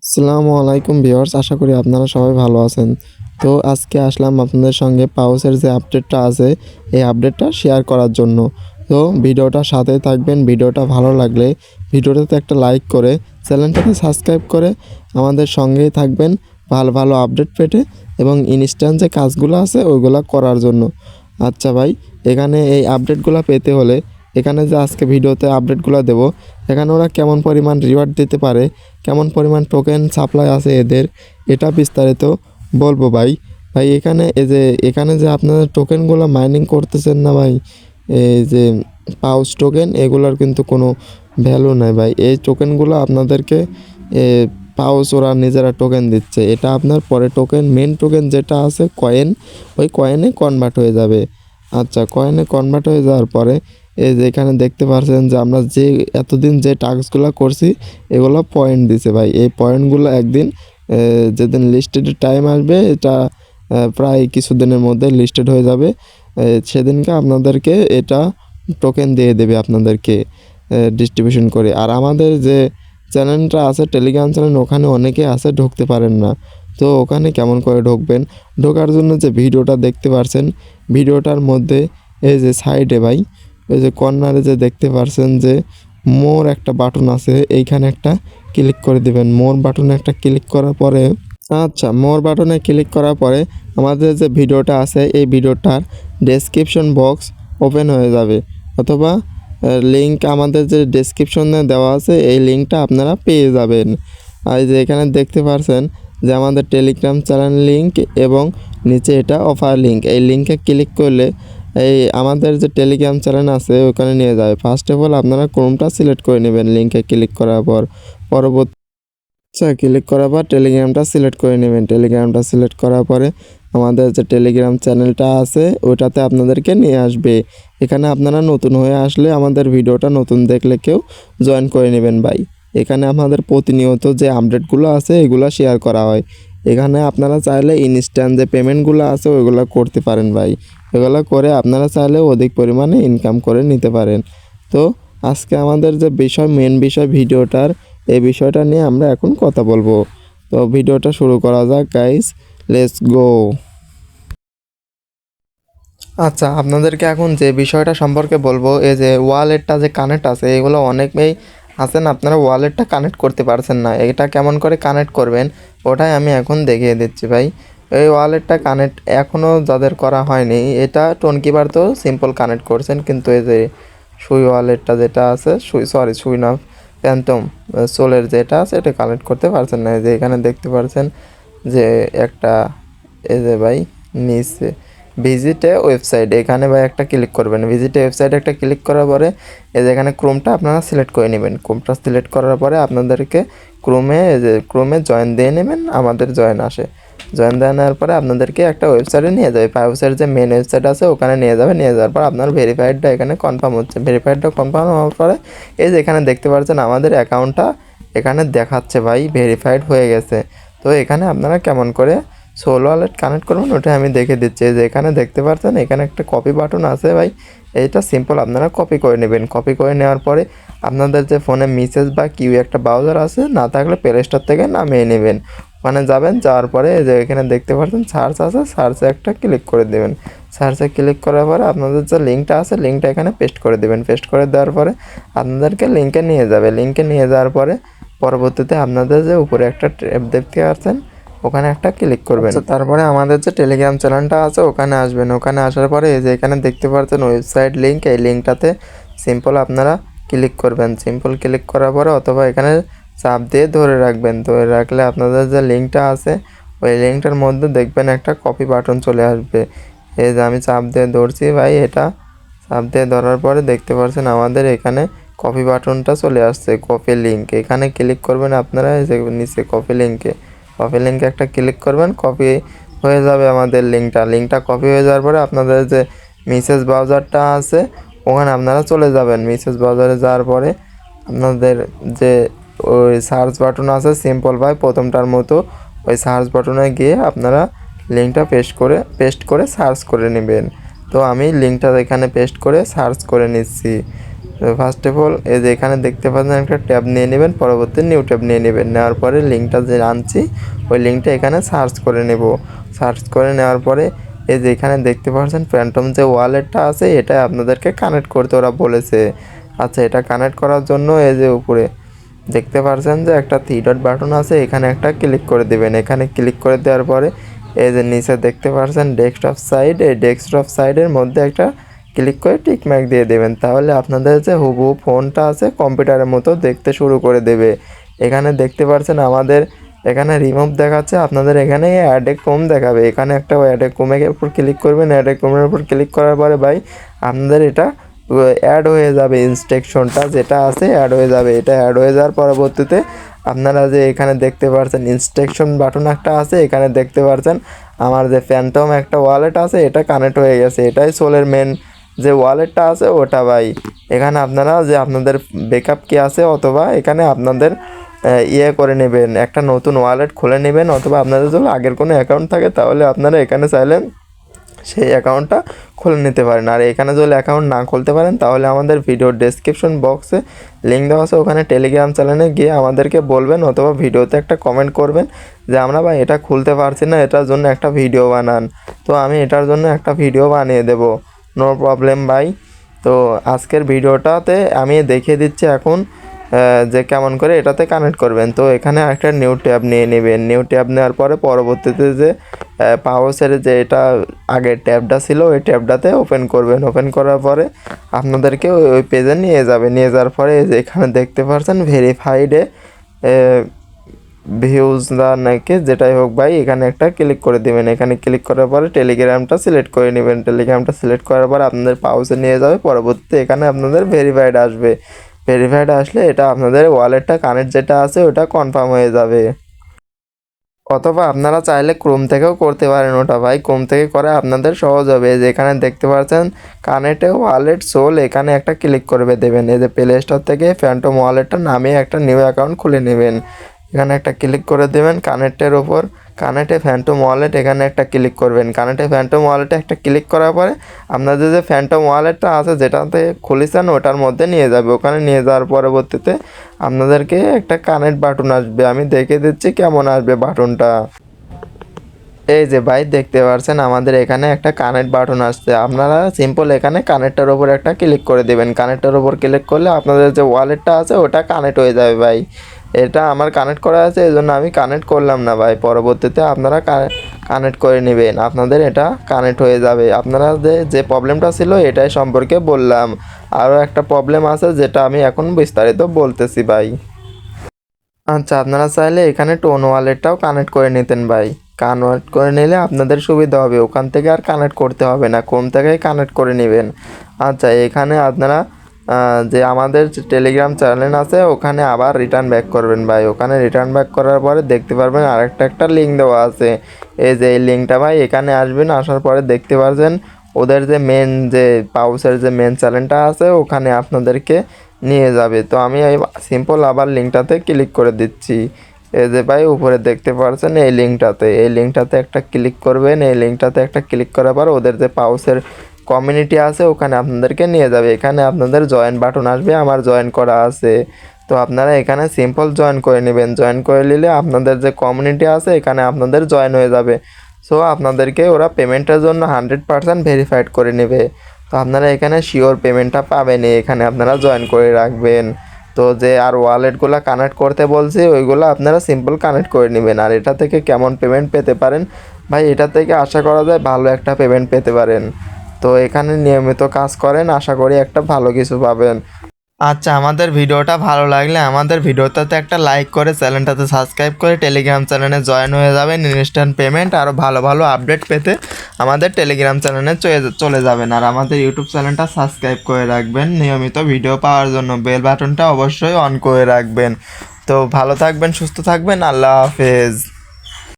আসসালামু আলাইকুম ভিউয়ার্স, আশা করি আপনারা সবাই ভালো আছেন। তো আজকে আসলাম আপনাদের সঙ্গে পাউচের যে আপডেটটা আছে এই আপডেটটা শেয়ার করার জন্য। তো ভিডিওটা সাথেই থাকবেন। ভিডিওটা ভালো লাগলে ভিডিওটাতে একটা লাইক করে চ্যানেলটাকে সাবস্ক্রাইব করে আমাদের সঙ্গেই থাকবেন ভালো ভালো আপডেট পেতে এবং ইনস্ট্যান্ট যে কাজগুলো আছে ওইগুলো করার জন্য। আচ্ছা ভাই, এখানে এই আপডেটগুলো পেতে হলে এখানে যে আজকে ভিডিওতে আপডেটগুলো দেব, এখানে ওরা কেমন পরিমাণ রিওয়ার্ড দিতে পারে, কেমন পরিমাণ টোকেন সাপ্লাই আছে এদের, এটা বিস্তারিত বলবো ভাই। ভাই এখানে যে আপনারা টোকেনগুলো মাইনিং করতেছেন না ভাই, এই যে পাউচ টোকেন এগুলোর কিন্তু কোনো ভ্যালু নাই ভাই। এই টোকেনগুলো আপনাদেরকে পাউচ ওরা নিজেরা টোকেন দিচ্ছে, এটা আপনার পরে টোকেন মেন টোকেন যেটা আছে কয়েন, ওই কয়েনে কনভার্ট হয়ে যাবে। আচ্ছা, কয়েনে কনভার্ট হয়ে যাওয়ার পরে এই যে এখানে দেখতে পাচ্ছেন যে আমরা যে এতদিন যে টাস্কগুলো করছি এগুলো পয়েন্ট দিছে ভাই। এই পয়েন্টগুলো একদিন যেদিন লিস্টেড টাইম আসবে, এটা প্রায় কিছুদিনের মধ্যে লিস্টেড হয়ে যাবে। সেদিনকে আপনাদেরকে এটা টোকেন দিয়ে দেবে আপনাদেরকে ডিস্ট্রিবিউশন করে। আর আমাদের যে চ্যানেলটা আছে টেলিগ্রাম চ্যানেল, ওখানে অনেকে আছে ঢুকতে পারেন না। তো ওখানে কেমন করে ঢুকবেন? ঢোকার জন্য যে ভিডিওটা দেখতে পাচ্ছেন, ভিডিওটার মধ্যে এই যে সাইডে ভাই, ওই যে কর্নারে যে দেখতে পাচ্ছেন যে মোর একটা বাটন আছে, এইখানে একটা ক্লিক করে দিবেন। মোর বাটনে একটা ক্লিক করার পরে, আচ্ছা, মোর বাটনে ক্লিক করার পরে আমাদের যে ভিডিওটা আছে এই ভিডিওটার ডেসক্রিপশন বক্স ওপেন হয়ে যাবে, অথবা লিঙ্ক আমাদের যে ডেসক্রিপশনে দেওয়া আছে এই লিঙ্কটা আপনারা পেয়ে যাবেন। আর এই যে এখানে দেখতে পাচ্ছেন যে আমাদের টেলিগ্রাম চ্যানেল লিঙ্ক এবং নিচে এটা অফার লিঙ্ক। এই লিঙ্কে ক্লিক করলে এই আমাদের যে টেলিগ্রাম চ্যানেল আছে ওখানে নিয়ে যাবে। ফার্স্ট অফ অল আপনারা ক্রোমটা সিলেক্ট করে নেবেন লিঙ্কে ক্লিক করার পর। পরবর্তী ক্লিক করার পর টেলিগ্রামটা সিলেক্ট করে নেবেন। টেলিগ্রামটা সিলেক্ট করার পরে আমাদের যে টেলিগ্রাম চ্যানেলটা আছে ওটাতে আপনাদেরকে নিয়ে আসবে। এখানে আপনারা নতুন হয়ে আসলে আমাদের ভিডিওটা নতুন দেখলে কেউ জয়েন করে নেবেন ভাই। এখানে আমাদের প্রতিনিয়ত যে আপডেটগুলো আছে এগুলো শেয়ার করা হয়। এখানে আপনারা চাইলে ইনস্ট্যান্ট যে পেমেন্টগুলো আছে ওইগুলো করতে পারেন ভাই। এগুলো করে আপনারা চাইলে অধিক পরিমাণে ইনকাম করে নিতে পারেন। তো আজকে আমাদের যে মেন বিষয় ভিডিওটার, এই বিষয়টা নিয়ে আমরা এখন কথা বলবো। তো ভিডিওটা শুরু করা যাক গাইস, লেটস গো। আচ্ছা, আপনাদেরকে এখন যে বিষয়টা সম্পর্কে বলবো, এই যে ওয়ালেটটা যে কানেক্ট আছে, এগুলো অনেকেই আছেন আপনারা ওয়ালেটটা কানেক্ট করতে পারছেন না। এটা কেমন করে কানেক্ট করবেন ওটাই আমি এখন দেখিয়ে দিচ্ছি ভাই। এই ওয়ালেটটা কানেক্ট এখনও যাদের করা হয়নি, এটা টোনকিবার তো সিম্পল কানেক্ট করছেন, কিন্তু এই যে সুই ওয়ালেটটা যেটা আছে, সুই না, ফ্যান্টম সোলের যেটা আছে এটা কানেক্ট করতে পারছেন না। এই যে এখানে দেখতে পাচ্ছেন যে একটা, এই যে ভাই নিচে ভিজিটে ওয়েবসাইট, এখানে ভাই একটা ক্লিক করবেন। ভিজিটে ওয়েবসাইটে একটা ক্লিক করার পরে এই যে এখানে ক্রোমটা আপনারা সিলেক্ট করে নেবেন। ক্রোমটা সিলেক্ট করার পরে আপনাদেরকে ক্রোমে জয়েন দিয়ে নেবেন। আমাদের জয়েন আসে, জয়েন দিয়ে নেওয়ার পরে আপনাদেরকে একটা ওয়েবসাইটে নিয়ে যাবে। ওয়েবসাইটের যে মেন ওয়েবসাইট আছে ওখানে নিয়ে যাবে। নিয়ে যাওয়ার পর আপনার ভেরিফাইডটা এখানে কনফার্ম হচ্ছে। ভেরিফাইডটা কনফার্ম হওয়ার পরে এই যে এখানে দেখতে পাচ্ছেন আমাদের অ্যাকাউন্টটা এখানে দেখাচ্ছে ভাই ভেরিফাইড হয়ে গেছে। তো এখানে আপনারা কেমন করে সোল ওয়ালেট কানেক্ট করবেন ওটা আমি দেখে দিচ্ছি। যে এখানে দেখতে পাচ্ছেন এখানে একটা কপি বাটন আছে ভাই, এইটা সিম্পল আপনারা কপি করে নেবেন। কপি করে নেওয়ার পরে আপনাদের যে ফোনে মেসেজ বা কিউ একটা ব্রাউজার আছে, না থাকলে প্লে স্টোর থেকে নামিয়ে নেবেন। ওখানে যাবেন, যাওয়ার পরে যে এখানে দেখতে পাচ্ছেন সার্চ আছে, সার্চে একটা ক্লিক করে দেবেন। সার্চে ক্লিক করার পরে আপনাদের যে লিঙ্কটা আছে লিঙ্কটা এখানে পেস্ট করে দেবেন। পেস্ট করে দেওয়ার পরে আপনাদেরকে লিঙ্কে নিয়ে যাবে। লিঙ্কে নিয়ে যাওয়ার পরে পরবর্তীতে আপনাদের যে উপরে একটা ট্যাব দেখতে পাচ্ছেন ওখানে একটা ক্লিক করবেন। তারপরে আমাদের যে টেলিগ্রাম চ্যানেলটা আছে ওখানে আসবেন। ওখানে আসার পরে এই যে এখানে দেখতে পাচ্ছেন ওয়েবসাইট লিঙ্ক, এই লিঙ্কটাতে সিম্পল আপনারা ক্লিক করবেন। সিম্পল ক্লিক করার পরে অথবা এখানে চাপ দিয়ে ধরে রাখবেন। ধরে রাখলে আপনাদের যে লিঙ্কটা আছে ওই লিঙ্কটার মধ্যে দেখবেন একটা কপি বাটন চলে আসবে। এই যে আমি চাপ দিয়ে ধরছি ভাই, এটা চাপ দিয়ে ধরার পরে দেখতে পাচ্ছেন আমাদের এখানে কপি বাটনটা চলে আসছে, কপি লিঙ্ক। এখানে ক্লিক করবেন আপনারা, এই যে নিচে কপি লিঙ্কে একটা ক্লিক করবেন, কপি হয়ে যাবে আমাদের লিঙ্কটা কপি হয়ে যাওয়ার পরে আপনাদের যে মেসেজ ব্রাউজারটা আছে ওখানে আপনারা চলে যাবেন। মেসেজ ব্রাউজারে যাওয়ার পরে আপনাদের যে ওই সার্চ বাটন আছে সিম্পল ভাই প্রথমটার মতো, ওই সার্চ বাটনে গিয়ে আপনারা লিঙ্কটা পেস্ট করে সার্চ করে নেবেন। তো আমি লিঙ্কটা এখানে পেস্ট করে সার্চ করে নিচ্ছি। তো ফার্স্ট অফ অল এই যে এখানে দেখতে পাচ্ছেন একটা ট্যাব নিয়ে নেবেন, পরবর্তী নিউ ট্যাব নিয়ে নেবেন। নেওয়ার পরে লিঙ্কটা যে আনছি ওই লিঙ্কটা এখানে সার্চ করে নেব। সার্চ করে নেওয়ার পরে এই যে এখানে দেখতে পাচ্ছেন ফ্যান্টম যে ওয়ালেটটা আছে এটা আপনাদেরকে কানেক্ট করতে ওরা বলেছে। আচ্ছা, এটা কানেক্ট করার জন্য এই যে উপরে দেখতে পাচ্ছেন যে একটা থ্রি ডট বাটন আছে, এখানে একটা ক্লিক করে দেবেন। এখানে ক্লিক করে দেওয়ার পরে এই যে নিচে দেখতে পাচ্ছেন ডেস্কটপ সাইড, এই ডেস্কটপ সাইডের মধ্যে একটা ক্লিক করে টিক মার্ক দিয়ে দেবেন। তাহলে আপনাদের যে হুবহু ফোনটা আছে কম্পিউটারের মতো দেখতে শুরু করে দেবে। এখানে দেখতে পাচ্ছেন আমাদের এখানে রিমুভ দেখাচ্ছে, আপনাদের এখানে অ্যাড এ ক্রোম দেখাবে। এখানে একটা অ্যাড এ ক্রোমের উপর ক্লিক করবেন। অ্যাড এ ক্রোমের উপর ক্লিক করার পরে ভাই আপনাদের এটা অ্যাড হয়ে যাবে, ইনস্ট্রাকশনটা যেটা আছে অ্যাড হয়ে যাবে। এটা অ্যাড হয়ে যাওয়ার পরবর্তীতে আপনারা যে এখানে দেখতে পাচ্ছেন ইনস্ট্রাকশন বাটন একটা আছে, এখানে দেখতে পাচ্ছেন আমার যে ফ্যান্টম একটা ওয়ালেট আছে এটা কানেক্ট হয়ে গেছে। এটাই সোলের মেন যে ওয়ালেটটা আছে ওটা ভাই। এখানে আপনারা যে আপনাদের ব্যাকআপ কি আছে অথবা এখানে আপনাদের করে নেবেন, একটা নতুন ওয়ালেট খুলে নেবেন, অথবা আপনাদের যদি আগের কোনো অ্যাকাউন্ট থাকে তাহলে আপনারা এখানে চাইলে সেই অ্যাকাউন্টটা খুলে নিতে পারেন। আর এখানে যদি অ্যাকাউন্ট না খুলতে পারেন তাহলে আমাদের ভিডিওর ডেসক্রিপশন বক্সে লিঙ্ক দেওয়া আছে, ওখানে টেলিগ্রাম চ্যানেলে গিয়ে আমাদেরকে বলবেন অথবা ভিডিওতে একটা কমেন্ট করবেন যে আমরা ভাই এটা খুলতে পারছি না, এটার জন্য একটা ভিডিও বানান। তো আমি এটার জন্য একটা ভিডিও বানিয়ে দেব, নো প্রবলেম ভাই। তো আজকের ভিডিওটাতে আমি দেখিয়ে দিচ্ছি এখন যে কেমন করে এটাতে কানেক্ট করবেন। তো এখানে একটা নিউ ট্যাব নিয়ে নেবেন। নিউ ট্যাব নেওয়ার পরে পরবর্তীতে যে পাওসের যে এটা আগের ট্যাবটা ছিল ওই ট্যাবটাতে ওপেন করবেন। ওপেন করার পরে আপনাদেরকে ওই পেজে নিয়ে যাবে। নিয়ে যাওয়ার পরে এখানে দেখতে পাচ্ছেন ভেরিফাইডে ভিউজ না নাকি যেটাই হোক ভাই, এখানে একটা ক্লিক করে দেবেন। এখানে ক্লিক করার পরে টেলিগ্রামটা সিলেক্ট করে নেবেন। টেলিগ্রামটা সিলেক্ট করার পর আপনাদের পাউচে নিয়ে যাবে। পরবর্তীতে এখানে আপনাদের ভেরিফাইড আসবে। ভেরিফাইড আসলে এটা আপনাদের ওয়ালেটটা কানেক্ট যেটা আছে ওটা কনফার্ম হয়ে যাবে। অথবা আপনারা চাইলে ক্রোম থেকেও করতে পারেন ওটা ভাই, ক্রোম থেকে করে আপনাদের সহজ হবে। যেখানে দেখতে পাচ্ছেন কানেক্টে ওয়ালেট সোল, এখানে একটা ক্লিক করবে দেবেন। এই যে প্লে স্টোর থেকে ফ্যান্টম ওয়ালেটটা নামিয়ে একটা নিউ অ্যাকাউন্ট খুলে নেবেন। এখানে একটা ক্লিক করে দেবেন কানেক্টের ওপর, কানেক্টে ফ্যান্টম ওয়ালেট এখানে একটা ক্লিক করবেন। কানেক্টে ফ্যান্টম ওয়ালেটে একটা ক্লিক করার পরে আপনাদের যে ফ্যান্টম ওয়ালেটটা আছে যেটাতে খুলেছেন ওটার মধ্যে নিয়ে যাবে। ওখানে নিয়ে যাওয়ার পরবর্তীতে আপনাদেরকে একটা কানেক্ট বাটন আসবে, আমি দেখে দিচ্ছি কেমন আসবে বাটনটা। এই যে ভাই দেখতে পাচ্ছেন আমাদের এখানে একটা কানেক্ট বাটন আসছে। আপনারা সিম্পল এখানে কানেক্টের ওপর একটা ক্লিক করে দেবেন। কানেক্টের ওপর ক্লিক করলে আপনাদের যে ওয়ালেটটা আছে ওটা কানেক্ট হয়ে যাবে ভাই। এটা আমার কানেক্ট করা আছে এই জন্য আমি কানেক্ট করলাম না ভাই, পরবর্তীতে আপনারা কানেক্ট করে নেবেন, আপনাদের এটা কানেক্ট হয়ে যাবে। আপনারা যে প্রবলেমটা ছিল এটাই সম্পর্কে বললাম। আরও একটা প্রবলেম আছে যেটা আমি এখন বিস্তারিত বলতেছি ভাই। আচ্ছা, আপনারা চাইলে এখানে টোন ওয়ালেটটাও কানেক্ট করে নিতেন ভাই। কানেক্ট করে নিলে আপনাদের সুবিধা হবে, ওখান থেকে আর কানেক্ট করতে হবে না, ক্রোম থেকেই কানেক্ট করে নেবেন। আচ্ছা, এখানে আপনারা যে আমাদের টেলিগ্রাম চ্যানেল আছে ওখানে আবার রিটার্ন ব্যাক করবেন ভাই। ওখানে রিটার্ন ব্যাক করার পরে দেখতে পারবেন একটা লিঙ্ক দেওয়া আছে। এই যে এই লিঙ্কটা ভাই এখানে আসবেন, আসার পরে দেখতে পারবেন ওদের যে মেন যে পাউসের যে মেন চ্যানেলটা আছে ওখানে আপনাদেরকে নিয়ে যাবে। তো আমি এই সিম্পল আবার লিঙ্কটাতে ক্লিক করে দিচ্ছি। এই যে ভাই উপরে দেখতে পাচ্ছেন এই লিঙ্কটাতে একটা ক্লিক করবেন। এই লিঙ্কটাতে একটা ক্লিক করার পর ওদের যে পাউসের কমিউনিটি আছে ওখানে আপনাদেরকে নিয়ে যাবে। এখানে আপনাদের জয়েন বাটন আসবে, আমার জয়েন করা আছে। তো আপনারা এখানে সিম্পল জয়েন করে নেবেন। জয়েন করে নিলে আপনাদের যে কমিউনিটি আছে এখানে আপনাদের জয়েন হয়ে যাবে। সো আপনাদেরকে ওরা পেমেন্টের জন্য 100% ভেরিফাইড করে নেবে। তো আপনারা এখানে শিওর পেমেন্টটা পাবেনই, এখানে আপনারা জয়েন করে রাখবেন। তো যে আর ওয়ালেটগুলো কানেক্ট করতে বলছি ওইগুলো আপনারা সিম্পল কানেক্ট করে নেবেন। আর এটা থেকে কেমন পেমেন্ট পেতে পারেন ভাই, এটা থেকে আশা করা যায় ভালো একটা পেমেন্ট পেতে পারেন। তো এখানে নিয়মিত কাজ করেন, আশা করি একটা ভালো কিছু পাবেন। আচ্ছা, আমাদের ভিডিওটা ভালো লাগলে আমাদের ভিডিওটাতে একটা লাইক করে চ্যানেলটাতে সাবস্ক্রাইব করে টেলিগ্রাম চ্যানেলে জয়েন হয়ে যাবেন। ইনস্ট্যান্ট পেমেন্ট আরও ভালো ভালো আপডেট পেতে আমাদের টেলিগ্রাম চ্যানেলে চলে যাবেন। আর আমাদের ইউটিউব চ্যানেলটা সাবস্ক্রাইব করে রাখবেন নিয়মিত ভিডিও পাওয়ার জন্য। বেল বাটনটা অবশ্যই অন করে রাখবেন। তো ভালো থাকবেন, সুস্থ থাকবেন, আল্লাহ হাফেজ।